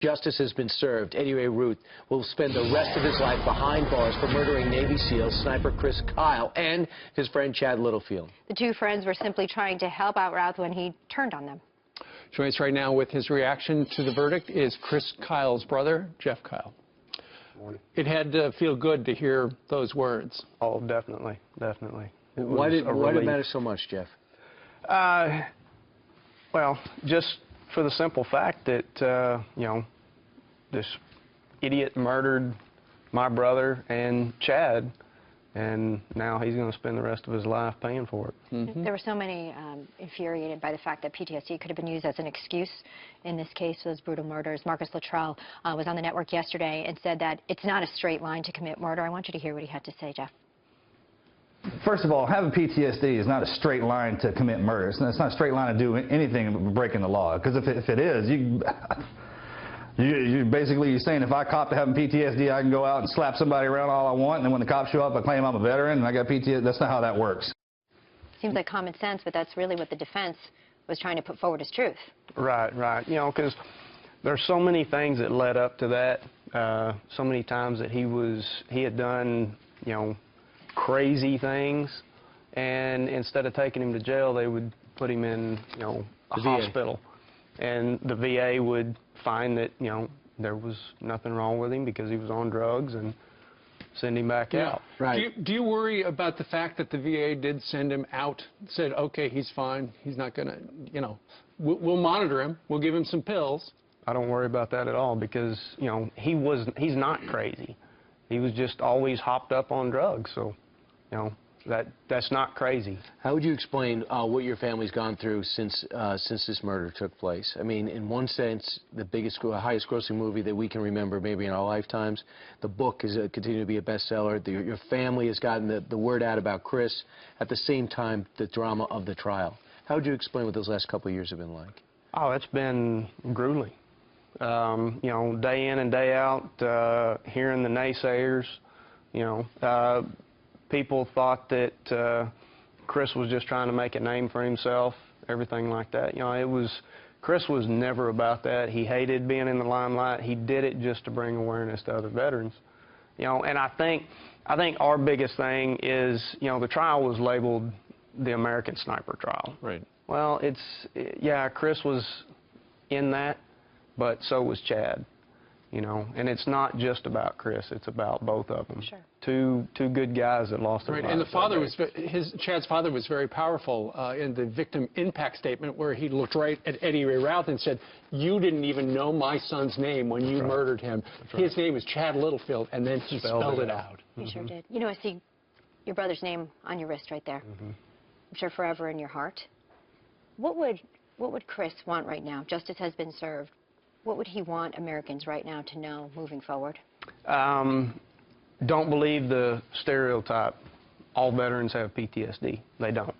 Justice has been served. Eddie Ray Ruth will spend the rest of his life behind bars for murdering Navy SEAL sniper Chris Kyle and his friend Chad Littlefield. The two friends were simply trying to help out Routh when he turned on them. Joining us right now with his reaction to the verdict is Chris Kyle's brother, Jeff Kyle. Morning. It had to feel good to hear those words. Oh, definitely, definitely. Why did it matter so much, Jeff? Well, just for the simple fact that, you know, this idiot murdered my brother and Chad, and now he's going to spend the rest of his life paying for it. Mm-hmm. There were so many infuriated by the fact that PTSD could have been used as an excuse in this case for those brutal murders. Marcus Luttrell was on the network yesterday and said that it's not a straight line to commit murder. I want you to hear what he had to say, Jeff. First of all, having PTSD is not a straight line to commit murder. It's not a straight line to do anything breaking the law. Because if it is, you're saying if I cop to having PTSD, I can go out and slap somebody around all I want, and then when the cops show up, I claim I'm a veteran and I got PTSD. That's not how that works. Seems like common sense, but that's really what the defense was trying to put forward as truth. Right, right. You know, because there's so many things that led up to that. So many times that he had done, you know, crazy things, and instead of taking him to jail, they would put him in, you know, a hospital, and the VA would find that, you know, there was nothing wrong with him because he was on drugs and send him back out. Right. Do you worry about the fact that the VA did send him out, said, okay, he's fine, he's not going to, you know, we'll monitor him, we'll give him some pills? I don't worry about that at all because, you know, he's not crazy. He was just always hopped up on drugs, so, you know, that's not crazy. How would you explain what your family's gone through since this murder took place? I mean, in one sense, the highest grossing movie that we can remember maybe in our lifetimes. The book is continuing to be a bestseller. Your family has gotten the word out about Chris. At the same time, the drama of the trial. How would you explain what those last couple of years have been like? Oh, it's been grueling. You know, day in and day out, hearing the naysayers, you know, people thought that Chris was just trying to make a name for himself, everything like that. You know, Chris was never about that. He hated being in the limelight. He did it just to bring awareness to other veterans. You know, and I think our biggest thing is, you know, the trial was labeled the American Sniper Trial. Right. Well, yeah, Chris was in that, but so was Chad, you know, and it's not just about Chris, it's about both of them. Sure. Two good guys that lost their lives. And the father Chad's father was very powerful in the victim impact statement where he looked right at Eddie Ray Routh and said, you didn't even know my son's name when you murdered him. His name is Chad Littlefield, and then he spelled it out. He sure did. You know, I see your brother's name on your wrist right there. I'm sure forever in your heart. What would Chris want right now? Justice has been served. What would he want Americans right now to know moving forward? Don't believe the stereotype. All veterans have PTSD. They don't.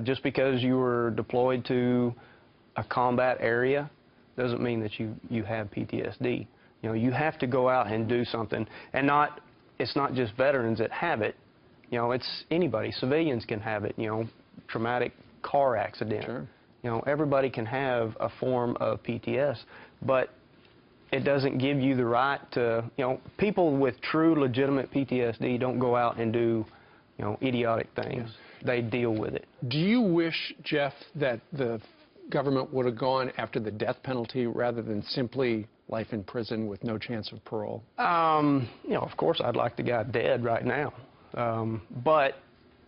Just because you were deployed to a combat area doesn't mean that you have PTSD. You know, you have to go out and do something. And it's not just veterans that have it. You know, it's anybody. Civilians can have it, you know, traumatic car accident. Sure. You know, everybody can have a form of PTS, but it doesn't give you the right to, you know, people with true legitimate PTSD don't go out and do, you know, idiotic things. Yes. They deal with it. Do you wish, Jeff, that the government would have gone after the death penalty rather than simply life in prison with no chance of parole? You know, of course I'd like the guy dead right now. But,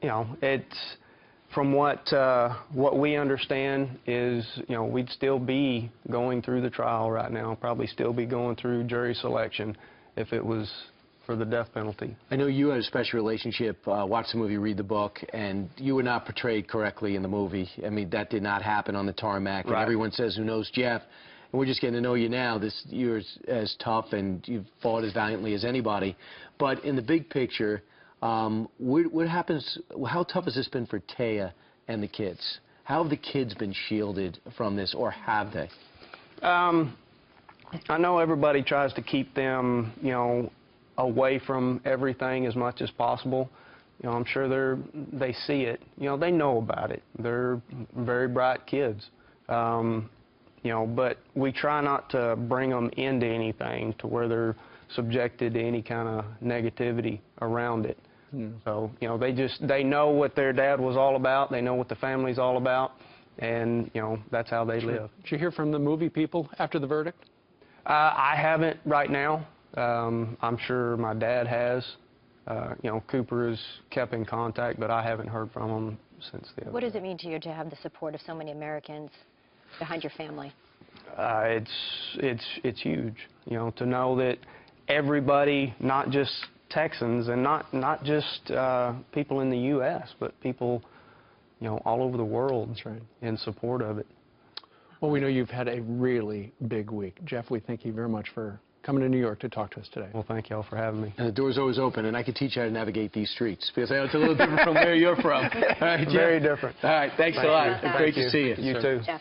you know, it's... From what we understand is, you know, we'd still be going through the trial right now, probably still be going through jury selection if it was for the death penalty. I know you had a special relationship, watched the movie, read the book, and you were not portrayed correctly in the movie. I mean, that did not happen on the tarmac, and everyone says, who knows Jeff? And we're just getting to know you now. You're as tough and you've fought as valiantly as anybody. But in the big picture, what happens? How tough has this been for Taya and the kids? How have the kids been shielded from this, or have they? I know everybody tries to keep them, you know, away from everything as much as possible. You know, I'm sure they see it. You know, they know about it. They're very bright kids. You know, but we try not to bring them into anything to where they're subjected to any kind of negativity around it. So, you know, they know what their dad was all about. They know what the family's all about. And, you know, that's how they live. Did you hear from the movie people after the verdict? I haven't right now. I'm sure my dad has. You know, Cooper has kept in contact, but I haven't heard from him since the other What does day. it mean to you to have the support of so many Americans behind your family? It's huge, you know, to know that everybody, not just Texans and not just people in the U.S., but people, you know, all over the world. That's right. In support of it. Well, we know you've had a really big week. Jeff, we thank you very much for coming to New York to talk to us today. Well, thank y'all for having me. And the door's always open, and I can teach you how to navigate these streets, because I know it's a little different from where you're from. All right, Jeff? Very different. All right, thanks a lot. you. Great to see you. You too. Jeff.